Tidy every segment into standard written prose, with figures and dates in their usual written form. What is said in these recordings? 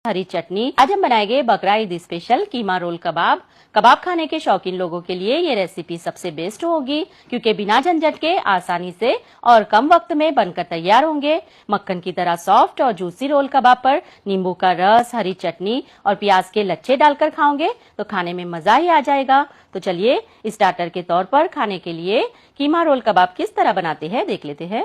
हरी चटनी। आज हम बनाएंगे बकरा ईद स्पेशल कीमा रोल कबाब। कबाब खाने के शौकीन लोगों के लिए ये रेसिपी सबसे बेस्ट होगी क्योंकि बिना झंझट के आसानी से और कम वक्त में बनकर तैयार होंगे। मक्खन की तरह सॉफ्ट और जूसी रोल कबाब पर नींबू का रस, हरी चटनी और प्याज के लच्छे डालकर खाओगे तो खाने में मजा ही आ जाएगा। तो चलिए स्टार्टर के तौर पर खाने के लिए कीमा रोल कबाब किस तरह बनाते हैं देख लेते हैं।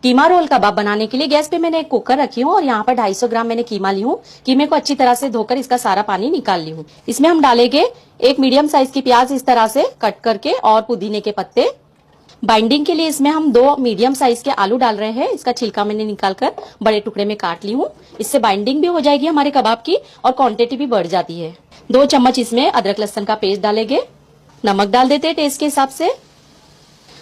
कीमा रोल कबाब बनाने के लिए गैस पे मैंने एक कुकर रखी हूँ और यहाँ पर 250 ग्राम मैंने कीमा ली हूँ। कीमे को अच्छी तरह से धोकर इसका सारा पानी निकाल ली हूँ। इसमें हम डालेंगे एक मीडियम साइज की प्याज इस तरह से कट करके और पुदीने के पत्ते। बाइंडिंग के लिए इसमें हम 2 मीडियम साइज के आलू डाल रहे हैं। इसका छिलका मैंने निकालकर बड़े टुकड़े में काट ली हूँ। इससे बाइंडिंग भी हो जाएगी हमारे कबाब की और क्वांटिटी भी बढ़ जाती है। 2 चम्मच इसमें अदरक लहसुन का पेस्ट डालेंगे। नमक डाल देते हैं टेस्ट के हिसाब से।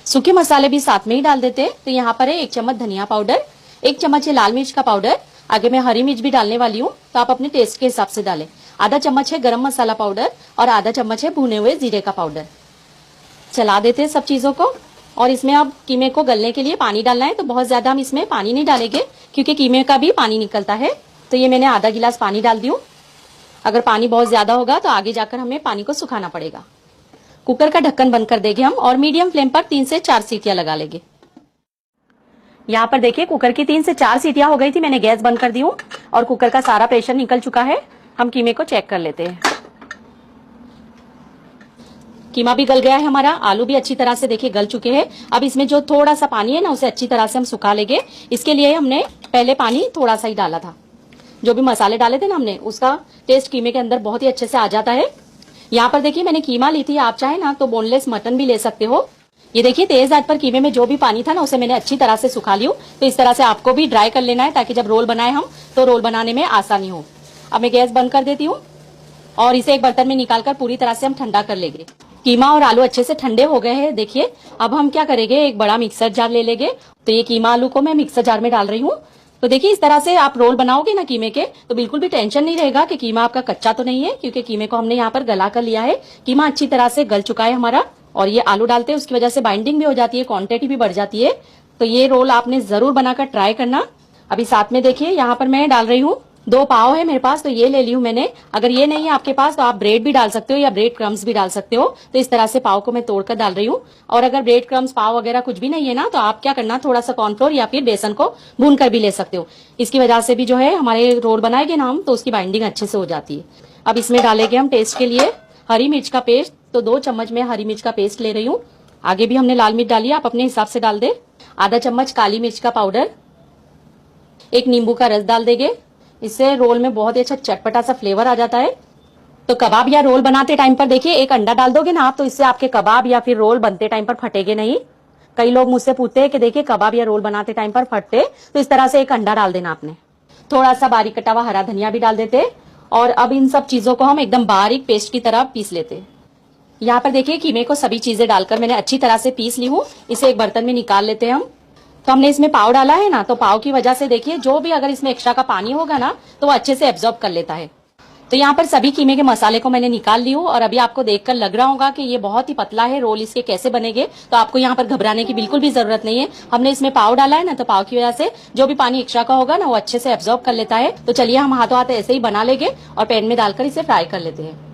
सूखे मसाले भी साथ में ही डाल देते हैं। तो यहाँ पर है 1 चम्मच धनिया पाउडर, 1 चम्मच है लाल मिर्च का पाउडर। आगे मैं हरी मिर्च भी डालने वाली हूँ तो आप अपने टेस्ट के हिसाब से डालें। आधा चम्मच है गरम मसाला पाउडर और आधा चम्मच है भुने हुए जीरे का पाउडर। चला देते हैं सब चीजों को। और इसमें अब कीमे को गलने के लिए पानी डालना है। तो बहुत ज्यादा हम इसमें पानी नहीं डालेंगे क्योंकि कीमे का भी पानी निकलता है। तो ये मैंने आधा गिलास पानी डाल दी हूँ। अगर पानी बहुत ज्यादा होगा तो आगे जाकर हमें पानी को सुखाना पड़ेगा। कुकर का ढक्कन बंद कर देंगे हम और मीडियम फ्लेम पर 3 से 4 सीटियां लगा लेंगे। यहाँ पर देखिए कुकर की 3 से 4 सीटियां हो गई थी। मैंने गैस बंद कर दी हूँ और कुकर का सारा प्रेशर निकल चुका है। हम कीमे को चेक कर लेते हैं। कीमा भी गल गया है हमारा, आलू भी अच्छी तरह से देखिए गल चुके हैं। अब इसमें जो थोड़ा सा पानी है ना उसे अच्छी तरह से हम सुखा लेंगे। इसके लिए हमने पहले पानी थोड़ा सा ही डाला था। जो भी मसाले डाले थे ना हमने उसका टेस्ट कीमे के अंदर बहुत ही अच्छे से आ जाता है। यहाँ पर देखिए मैंने कीमा ली थी, आप चाहे ना तो बोनलेस मटन भी ले सकते हो। ये देखिए तेज आंच पर कीमे में जो भी पानी था ना उसे मैंने अच्छी तरह से सुखा लिया। तो इस तरह से आपको भी ड्राई कर लेना है ताकि जब रोल बनाए हम तो रोल बनाने में आसानी हो। अब मैं गैस बंद कर देती हूँ और इसे एक बर्तन में निकालकर पूरी तरह से हम ठंडा कर लेंगे। कीमा और आलू अच्छे से ठंडे हो गए हैं। देखिए अब हम क्या करेंगे, एक बड़ा मिक्सर जार ले लेंगे। तो ये कीमा आलू को मैं मिक्सर जार में डाल रही हूँ। तो देखिए इस तरह से आप रोल बनाओगे ना कीमे के तो बिल्कुल भी टेंशन नहीं रहेगा कि कीमा आपका कच्चा तो नहीं है क्योंकि कीमे को हमने यहाँ पर गला कर लिया है। कीमा अच्छी तरह से गल चुका है हमारा और ये आलू डालते हैं उसकी वजह से बाइंडिंग भी हो जाती है, क्वांटिटी भी बढ़ जाती है। तो ये रोल आपने जरूर बनाकर ट्राई करना। अभी साथ में देखिए यहाँ पर मैं डाल रही हूँ 2 पाव है मेरे पास तो ये ले ली हूँ मैंने। अगर ये नहीं है आपके पास तो आप ब्रेड भी डाल सकते हो या ब्रेड क्रम्स भी डाल सकते हो। तो इस तरह से पाव को मैं तोड़कर डाल रही हूँ। और अगर ब्रेड क्रम्स पाव वगैरह कुछ भी नहीं है ना तो आप क्या करना, थोड़ा सा कॉर्नफ्लोर या फिर बेसन को भून कर भी ले सकते हो। इसकी वजह से भी जो है हमारे रोल बनाएंगे ना हम तो उसकी बाइंडिंग अच्छे से हो जाती है। अब इसमें डालेंगे हम टेस्ट के लिए हरी मिर्च का पेस्ट। तो 2 चम्मच में हरी मिर्च का पेस्ट ले रही हूँ। आगे भी हमने लाल मिर्च डाली, आप अपने हिसाब से डाल दे। आधा चम्मच काली मिर्च का पाउडर, 1 नींबू का रस डाल देंगे। इससे रोल में बहुत ही अच्छा चटपटा सा फ्लेवर आ जाता है। तो कबाब या रोल बनाते टाइम पर देखिए 1 अंडा डाल दोगे ना आप तो इससे आपके कबाब या फिर रोल बनते टाइम पर फटेंगे नहीं। कई लोग मुझसे पूछते हैं कि देखिए कबाब या रोल बनाते टाइम पर फटते, तो इस तरह से 1 अंडा डाल देना आपने। थोड़ा सा बारीक कटा हुआ हरा धनिया भी डाल देते और अब इन सब चीजों को हम एकदम बारीक पेस्ट की तरह पीस लेते। यहाँ पर देखिए कीमे को सभी चीजें डालकर मैंने अच्छी तरह से पीस ली हूँ। इसे एक बर्तन में निकाल लेते हैं हम। तो हमने इसमें पाव डाला है ना तो पाव की वजह से देखिए जो भी अगर इसमें एक्स्ट्रा का पानी होगा ना तो वो अच्छे से एब्जॉर्ब कर लेता है। तो यहाँ पर सभी कीमे के मसाले को मैंने निकाल ली हूँ और अभी आपको देखकर लग रहा होगा कि ये बहुत ही पतला है, रोल इसके कैसे बनेंगे। तो आपको यहाँ पर घबराने की बिल्कुल भी जरूरत नहीं है। हमने इसमें पाव डाला है ना तो पाव की वजह से जो भी पानी एक्स्ट्रा का होगा ना वो अच्छे से एब्जॉर्ब कर लेता है। तो चलिए हम हाथों हाथ ऐसे ही बना लेंगे और पैन में डालकर इसे फ्राई कर लेते हैं।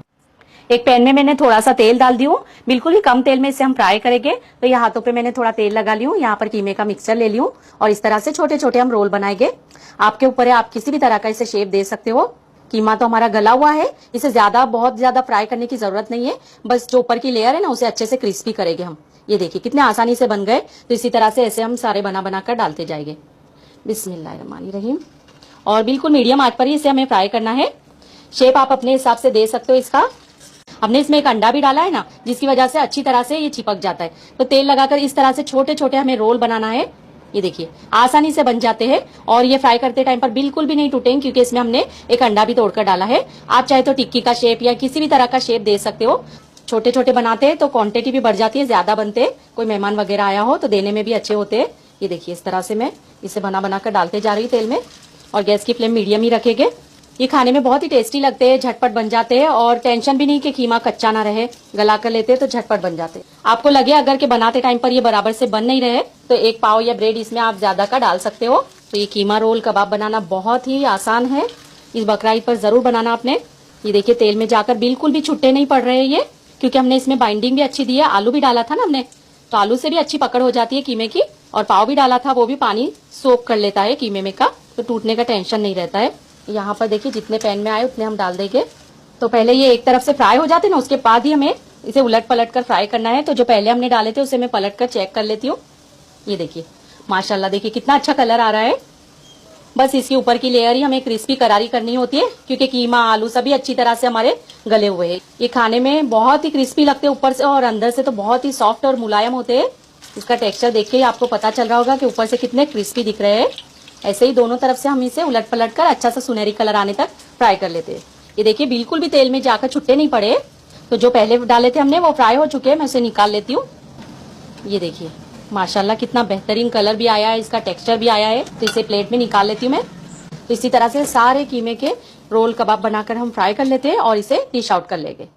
एक पैन में मैंने थोड़ा सा तेल डाल दी हूँ, बिल्कुल ही कम तेल में इसे हम फ्राई करेंगे। तो ये हाथों पे मैंने थोड़ा तेल लगा ली हूँ। यहाँ पर कीमे का मिक्सचर ले ली हूँ और इस तरह से छोटे छोटे हम रोल बनाएंगे। आपके ऊपर है, आप किसी भी तरह का इसे शेप दे सकते हो। कीमा तो हमारा गला हुआ है, इसे बहुत ज्यादा फ्राई करने की जरूरत नहीं है। बस जो ऊपर की लेयर है ना उसे अच्छे से क्रिस्पी करेंगे हम। ये देखिए कितने आसानी से बन गए। तो इसी तरह से ऐसे हम सारे बना कर डालते जाएंगे। बिस्मिल्लाहिर्रहमानिर्रहीम। और बिल्कुल मीडियम आंच पर ही इसे हमें फ्राई करना है। शेप आप अपने हिसाब से दे सकते हो इसका। हमने इसमें 1 अंडा भी डाला है ना जिसकी वजह से अच्छी तरह से ये चिपक जाता है। तो तेल लगाकर इस तरह से छोटे छोटे हमें रोल बनाना है। ये देखिए आसानी से बन जाते हैं और ये फ्राई करते टाइम पर बिल्कुल भी नहीं टूटेंगे क्योंकि इसमें हमने 1 अंडा भी तोड़कर डाला है। आप चाहे तो टिक्की का शेप या किसी भी तरह का शेप दे सकते हो। छोटे छोटे बनाते हैं तो क्वांटिटी भी बढ़ जाती है, ज्यादा बनते, कोई मेहमान वगैरह आया हो तो देने में भी अच्छे होते हैं। ये देखिए इस तरह से मैं इसे बना कर डालते जा रही हूँ तेल में और गैस की फ्लेम मीडियम ही रखेंगे। ये खाने में बहुत ही टेस्टी लगते हैं, झटपट बन जाते हैं और टेंशन भी नहीं कि कीमा कच्चा ना रहे। गला कर लेते हैं तो झटपट बन जाते हैं। आपको लगे अगर के बनाते टाइम पर ये बराबर से बन नहीं रहे तो 1 पाव या ब्रेड इसमें आप ज्यादा का डाल सकते हो। तो ये कीमा रोल कबाब बनाना बहुत ही आसान है इस बकरा ईद पर जरूर बनाना आपने। ये देखिए तेल में जाकर बिल्कुल भी छुट्टे नहीं पड़ रहे हैं ये, क्योंकि हमने इसमें बाइंडिंग भी अच्छी दी है। आलू भी डाला था ना हमने, तो आलू से भी अच्छी पकड़ हो जाती है कीमे की। और पाव भी डाला था, वो भी पानी सोख कर लेता है कीमे में का, तो टूटने का टेंशन नहीं रहता है। यहाँ पर देखिए जितने पैन में आए उतने हम डाल देंगे। तो पहले ये एक तरफ से फ्राई हो जाते ना, उसके बाद ही हमें इसे उलट पलट कर फ्राई करना है। तो जो पहले हमने डाले थे उसे मैं पलट कर चेक कर लेती हूँ। ये देखिए माशाल्लाह, देखिए कितना अच्छा कलर आ रहा है। बस इसके ऊपर की लेयर ही हमें क्रिस्पी करारी करनी होती है, क्योंकि कीमा आलू सभी अच्छी तरह से हमारे गले हुए हैं। ये खाने में बहुत ही क्रिस्पी लगते हैं ऊपर से, और अंदर से तो बहुत ही सॉफ्ट और मुलायम होते हैं। इसका टेक्सचर देख के ही आपको पता चल रहा होगा कि ऊपर से कितने क्रिस्पी दिख रहे हैं। ऐसे ही दोनों तरफ से हम इसे उलट पलट कर अच्छा सा सुनहरी कलर आने तक फ्राई कर लेते हैं। ये देखिए बिल्कुल भी तेल में जाकर छुट्टे नहीं पड़े। तो जो पहले डाले थे हमने वो फ्राई हो चुके हैं, मैं उसे निकाल लेती हूँ। ये देखिए माशाल्लाह कितना बेहतरीन कलर भी आया है, इसका टेक्सचर भी आया है। तो इसे प्लेट में निकाल लेती हूँ मैं। तो इसी तरह से सारे कीमे के रोल कबाब बनाकर हम फ्राई कर लेते हैं और इसे डिश आउट कर लेंगे।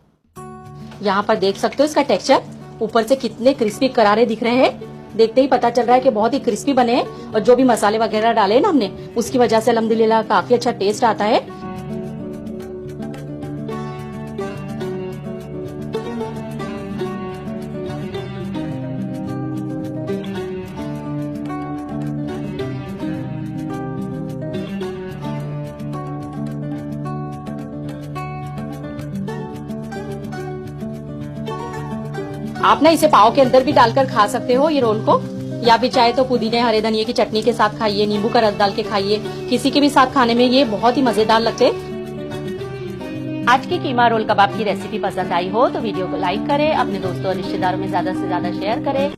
यहाँ पर देख सकते हो इसका टेक्सचर ऊपर से कितने क्रिस्पी करारे दिख रहे हैं। देखते ही पता चल रहा है कि बहुत ही क्रिस्पी बने हैं, और जो भी मसाले वगैरह डाले ना हमने उसकी वजह से अल्हम्दुलिल्लाह काफी अच्छा टेस्ट आता है। आप ना इसे पाव के अंदर भी डालकर खा सकते हो ये रोल को, या फिर चाहे तो पुदीने हरे धनिये की चटनी के साथ खाइए, नींबू का रस डाल के खाइए, किसी के भी साथ खाने में ये बहुत ही मजेदार लगते। आज की कीमा रोल कबाब की रेसिपी पसंद आई हो तो वीडियो को लाइक करें, अपने दोस्तों और रिश्तेदारों में ज्यादा से ज्यादा शेयर करें।